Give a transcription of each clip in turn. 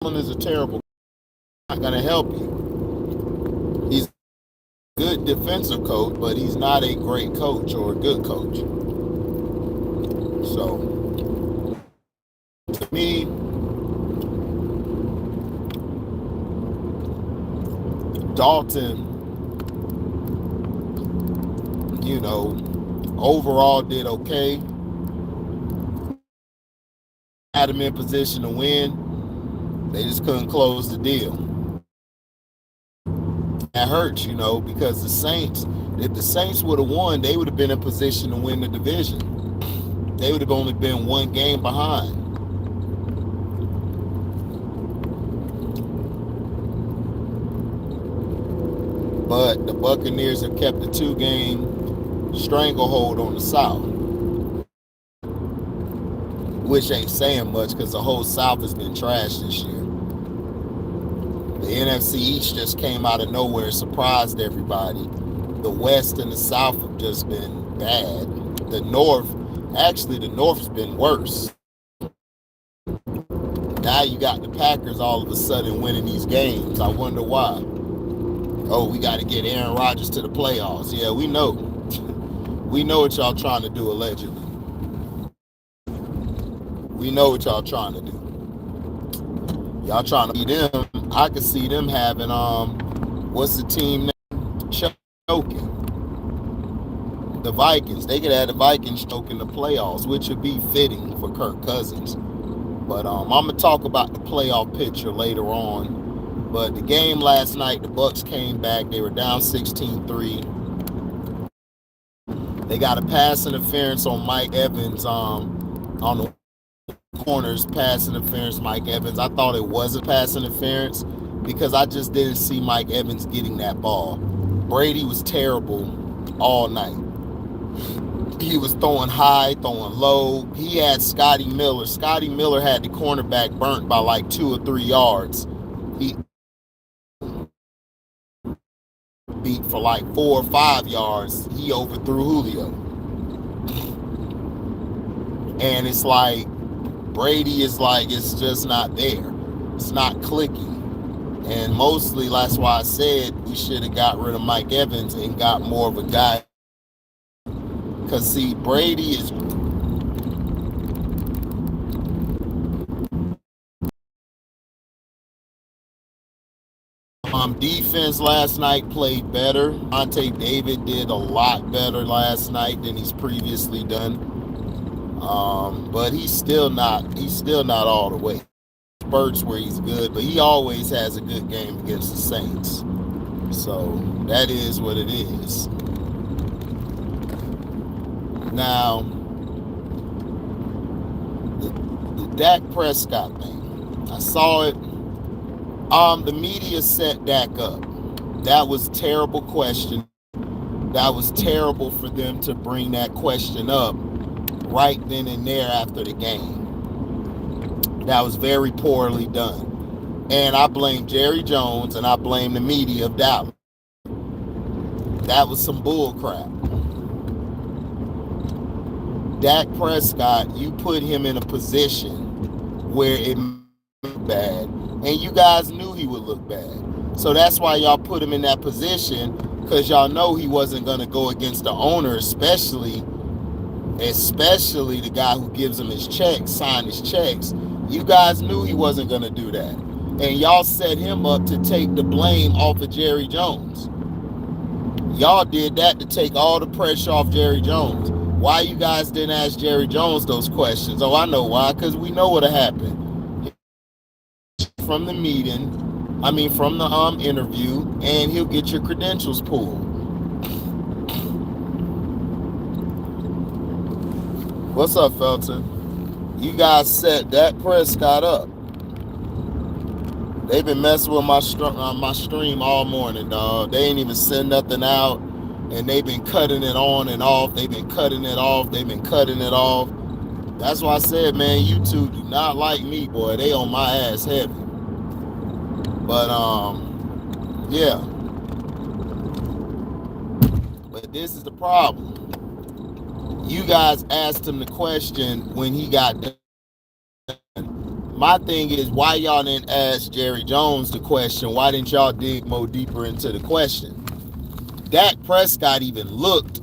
Is a terrible, not going to help you. He's a good defensive coach, but he's not a great coach or a good coach. So, to me, Dalton, overall did okay. Had him in position to win. They just couldn't close the deal. That hurts, because if the Saints would have won, they would have been in position to win the division. They would have only been one game behind. But the Buccaneers have kept a 2-game stranglehold on the South, which ain't saying much because the whole South has been trashed this year. The NFC East just came out of nowhere and surprised everybody. The West and the South have just been bad. The North's been worse. Now you got the Packers all of a sudden winning these games. I wonder why. Oh, we got to get Aaron Rodgers to the playoffs. Yeah, we know. We know what y'all trying to do, allegedly. We know what y'all trying to do. Y'all trying to beat them. I could see them having, what's the team name? Choking. The Vikings. They could have the Vikings choking the playoffs, which would be fitting for Kirk Cousins. But I'm going to talk about the playoff picture later on. But the game last night, the Bucs came back. They were down 16-3. They got a pass interference on Mike Evans on the corners, pass interference, Mike Evans. I thought it was a pass interference because I just didn't see Mike Evans getting that ball. Brady was terrible all night. He was throwing high, throwing low. He had Scotty Miller. Scotty Miller had the cornerback burnt by like 2 or 3 yards. He beat for like 4 or 5 yards. He overthrew Julio. And it's like, Brady is like, it's just not there. It's not clicking. And mostly, that's why I said we should have got rid of Mike Evans and got more of a guy. Because, see, Brady is... defense last night played better. Monte David did a lot better last night than he's previously done. But he's still not all the way. Spurts where he's good, but he always has a good game against the Saints. So that is what it is. Now, the Dak Prescott thing, I saw it. The media set Dak up. That was a terrible question. That was terrible for them to bring that question up right then and there after the game. That was very poorly done. And I blame Jerry Jones and I blame the media of Dallas. That was some bull crap. Dak Prescott, you put him in a position where it looked bad, and you guys knew he would look bad. So that's why y'all put him in that position, because y'all know he wasn't going to go against the owner, especially the guy who gives him his checks, sign his checks. You guys knew he wasn't going to do that. And y'all set him up to take the blame off of Jerry Jones. Y'all did that to take all the pressure off Jerry Jones. Why you guys didn't ask Jerry Jones those questions? Oh, I know why. Because we know what happened. From the from the interview, and he'll get your credentials pulled. What's up, Felton? You guys set Dak Prescott up. They've been messing with my stream all morning, dog. They ain't even send nothing out, and they've been cutting it on and off. They've been cutting it off. They've been cutting it off. That's why I said, man, YouTube do not like me, boy. They on my ass heavy. But, yeah. But this is the problem. You guys asked him the question when he got done. My thing is, why y'all didn't ask Jerry Jones the question? Why didn't y'all dig more deeper into the question? Dak Prescott he even looked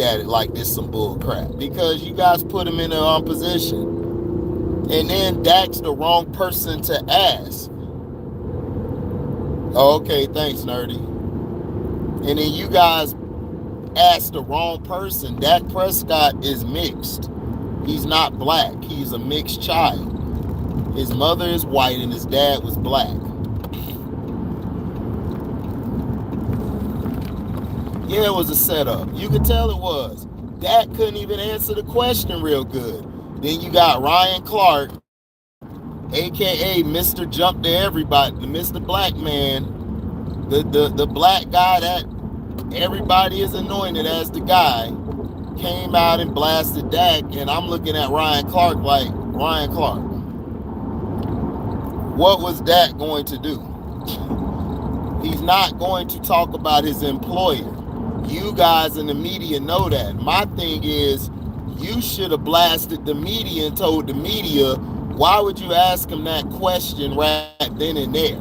at it like this some bull crap, because you guys put him in the wrong position. And then Dak's the wrong person to ask. Oh, okay, thanks, Nerdy. And then you guys asked the wrong person. Dak Prescott is mixed. He's not black. He's a mixed child. His mother is white and his dad was black. Yeah, it was a setup. You could tell it was. Dak couldn't even answer the question real good. Then you got Ryan Clark, aka Mr. Jump to Everybody, the Mr. Black Man, the black guy that everybody is anointed as the guy, came out and blasted Dak, and I'm looking at Ryan Clark like, Ryan Clark, what was Dak going to do? He's not going to talk about his employer. You guys in the media know that. My thing is, you should have blasted the media and told the media, why would you ask him that question right then and there?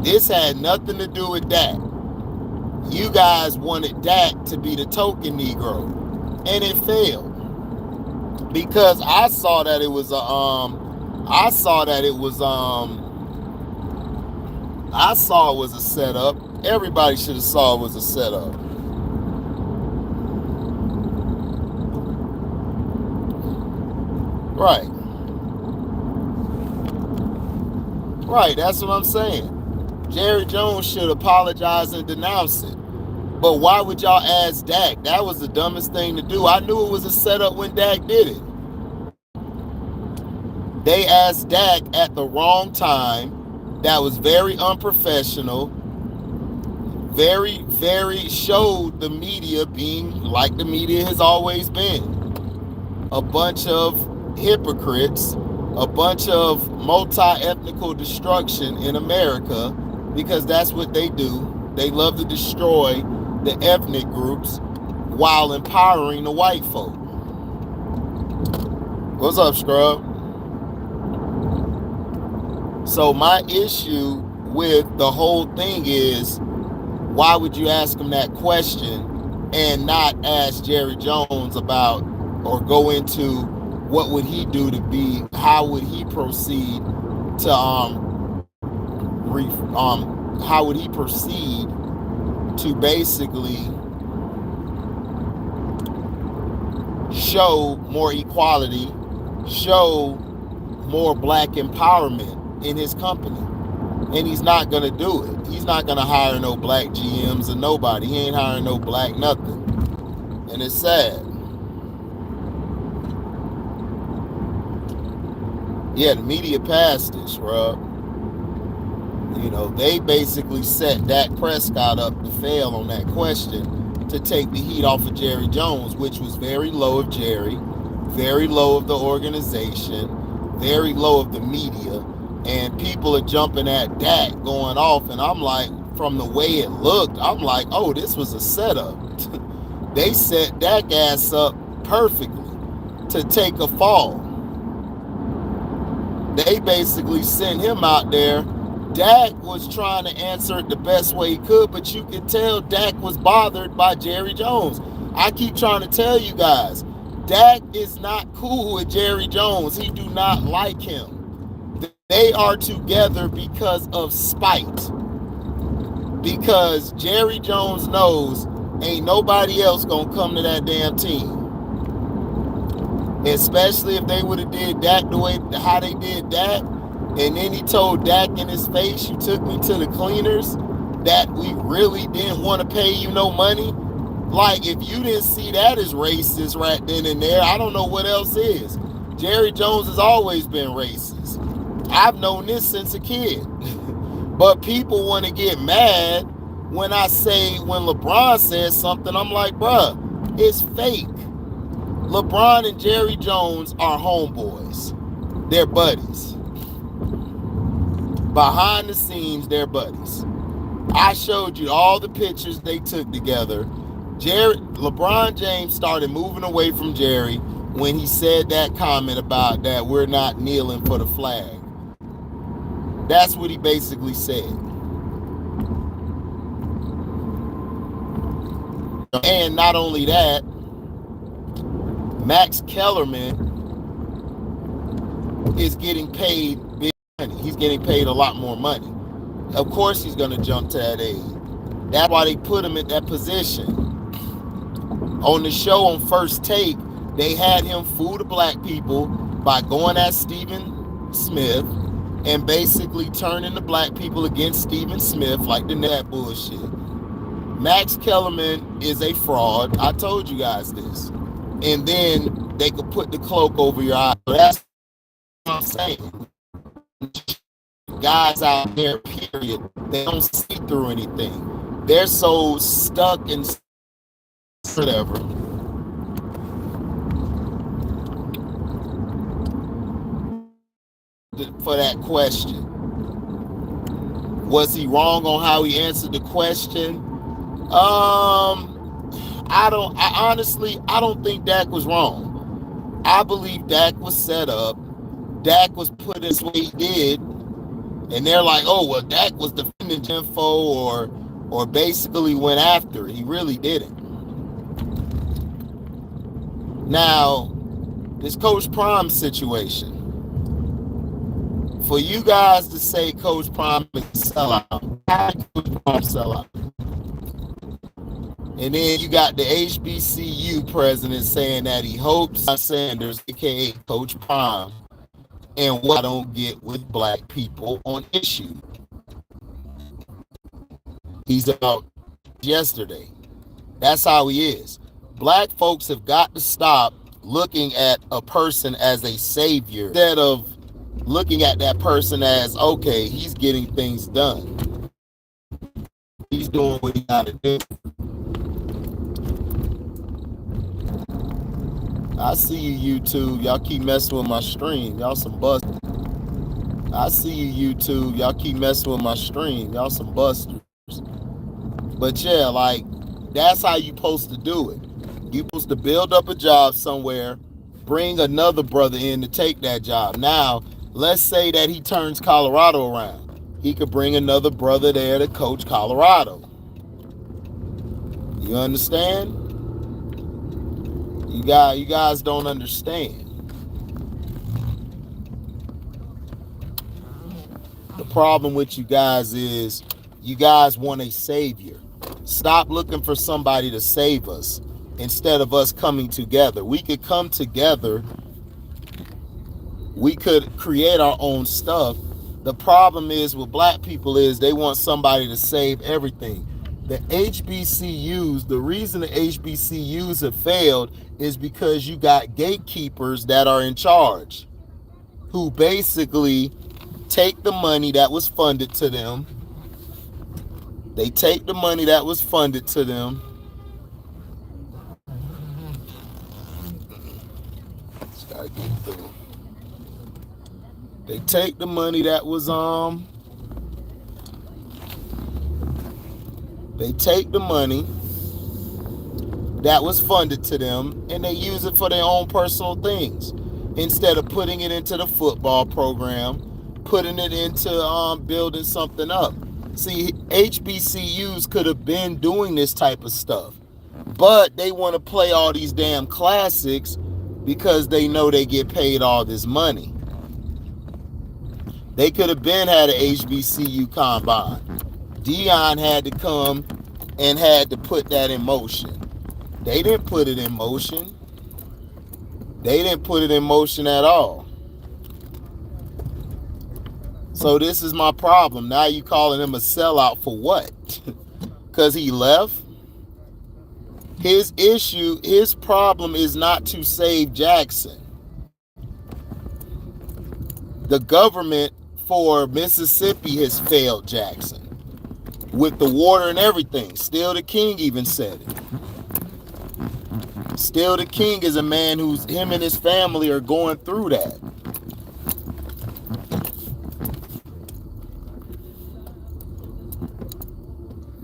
This had nothing to do with Dak. You guys wanted Dak to be the token Negro, and it failed. Because I saw that it was a setup. Everybody should have saw it was a setup. Right, that's what I'm saying. Jerry Jones should apologize and denounce it. But why would y'all ask Dak? That was the dumbest thing to do. I knew it was a setup when Dak did it. They asked Dak at the wrong time. That was very unprofessional. Very, very showed the media being like the media has always been. A bunch of hypocrites, a bunch of multi-ethnical destruction in America, because that's what they do. They love to destroy the ethnic groups while empowering the white folk. What's up, Scrub? So my issue with the whole thing is, why would you ask him that question and not ask Jerry Jones about, or go into what would he do to be, how would he proceed to how would he proceed to basically show more equality, show more black empowerment in his company? And he's not going to do it. He's not going to hire no black GMs or nobody. He ain't hiring no black nothing. And it's sad. Yeah, the media passed this, Rob. You know, they basically set Dak Prescott up to fail on that question to take the heat off of Jerry Jones, which was very low of Jerry, very low of the organization, very low of the media. And people are jumping at Dak, going off, and I'm like, from the way it looked, I'm like, oh, this was a setup. They set Dak ass up perfectly to take a fall. They basically sent him out there. Dak was trying to answer it the best way he could, but you could tell Dak was bothered by Jerry Jones. I keep trying to tell you guys, Dak is not cool with Jerry Jones. He do not like him. They are together because of spite. Because Jerry Jones knows ain't nobody else gonna come to that damn team. Especially if they would have did Dak the way how they did Dak. And then he told Dak in his face, you took me to the cleaners, that we really didn't want to pay you no money. Like, if you didn't see that as racist right then and there, I don't know what else is. Jerry Jones has always been racist. I've known this since a kid. But people want to get mad when I say, when LeBron says something, I'm like, bruh, it's fake. LeBron and Jerry Jones are homeboys. They're buddies. Behind the scenes, they're buddies. I showed you all the pictures they took together. LeBron James started moving away from Jerry when he said that comment about that we're not kneeling for the flag. That's what he basically said. And not only that, Max Kellerman is getting paid big money. He's getting paid a lot more money. Of course he's going to jump to that aid. That's why they put him in that position. On the show on First Take, they had him fool the black people by going at Stephen Smith and basically turning the black people against Stephen Smith like that bullshit. Max Kellerman is a fraud. I told you guys this. And then they could put the cloak over your eyes. That's what I'm saying. Guys out there, period, they don't see through anything. They're so stuck in whatever. For that question. Was he wrong on how he answered the question? I don't think Dak was wrong. I believe Dak was set up. Dak was put in what he did. And they're like, oh, well, Dak was defending info or basically went after it. He really didn't. Now, this Coach Prime situation. For you guys to say Coach Prime is a sellout, how did Coach Prime sell out? And then you got the HBCU president saying that he hopes Sanders, aka Coach Prime, and what I don't get with black people on issue. He's out yesterday. That's how he is. Black folks have got to stop looking at a person as a savior instead of looking at that person as, okay, he's getting things done. He's doing what he got to do. I see you, YouTube. Y'all keep messing with my stream. Y'all some busters. I see you, YouTube. Y'all keep messing with my stream. Y'all some busters. But yeah, like, that's how you supposed to do it. You supposed to build up a job somewhere, bring another brother in to take that job. Now, let's say that he turns Colorado around. He could bring another brother there to coach Colorado. You understand? You guys don't understand. The problem with you guys is you guys want a savior. Stop looking for somebody to save us instead of us coming together. We could come together. We could create our own stuff. The problem is with black people is they want somebody to save everything. The HBCUs, the reason the HBCUs have failed is because you got gatekeepers that are in charge who basically take the money that was funded to them. They take the money that was funded to them. Just gotta get through. They take the money that was they take the money that was funded to them and they use it for their own personal things instead of putting it into the football program, putting it into building something up. See, HBCUs could have been doing this type of stuff, but they want to play all these damn classics because they know they get paid all this money. They could have been had an HBCU combine. Dion had to come and had to put that in motion. They didn't put it in motion. They didn't put it in motion at all. So this is my problem. Now you calling him a sellout for what? Because he left? His issue, his problem is not to save Jackson. The government for Mississippi has failed Jackson with the water and everything. Still the King even said it. Still the King is a man who's, him and his family are going through that.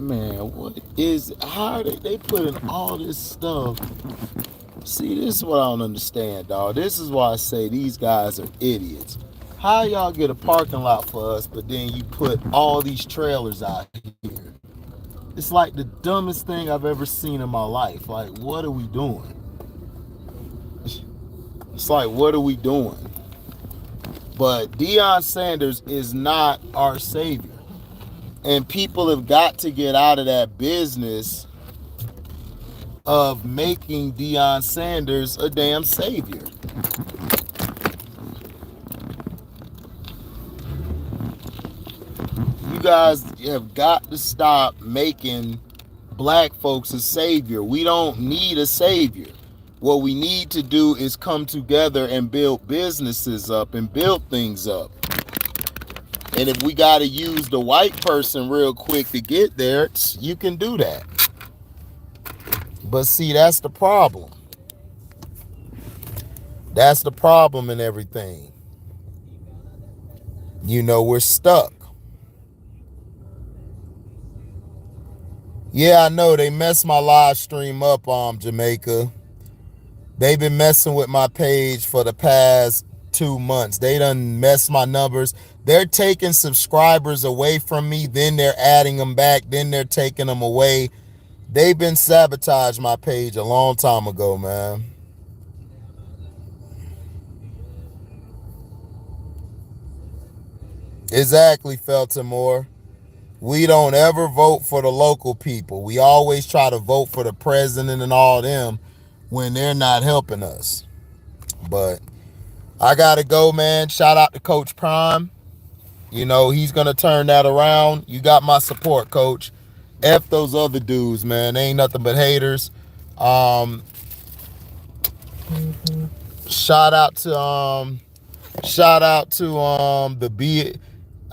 Man, what is, how are they putting all this stuff? See, this is what I don't understand, dog. This is why I say these guys are idiots. How y'all get a parking lot for us, but then you put all these trailers out here? It's like the dumbest thing I've ever seen in my life. Like, what are we doing? It's like, what are we doing? But Deion Sanders is not our savior. And people have got to get out of that business of making Deion Sanders a damn savior. You guys have got to stop making black folks a savior. We don't need a savior. What we need to do is come together and build businesses up and build things up. And if we got to use the white person real quick to get there, you can do that. But see, that's the problem. That's the problem in everything. You know, we're stuck. Yeah, I know they messed my live stream up, Jamaica. They've been messing with my page for the past 2 months. They done messed my numbers. They're taking subscribers away from me, then they're adding them back, then they're taking them away. They've been sabotaging my page a long time ago, man. Exactly, Feltimore. We don't ever vote for the local people. We always try to vote for the president and all them when they're not helping us. But I got to go, man. Shout out to Coach Prime. You know, he's going to turn that around. You got my support, Coach. F those other dudes, man. They ain't nothing but haters. Shout out to the B.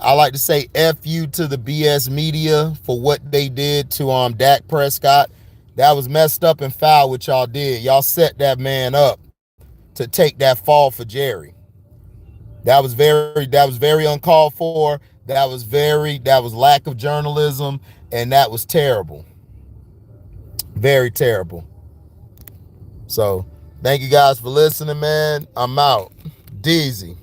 I like to say F you to the BS media for what they did to Dak Prescott. That was messed up and foul what y'all did. Y'all set that man up to take that fall for Jerry. That was very uncalled for. That was lack of journalism, and that was terrible. Very terrible. So, thank you guys for listening, man. I'm out. Deezy.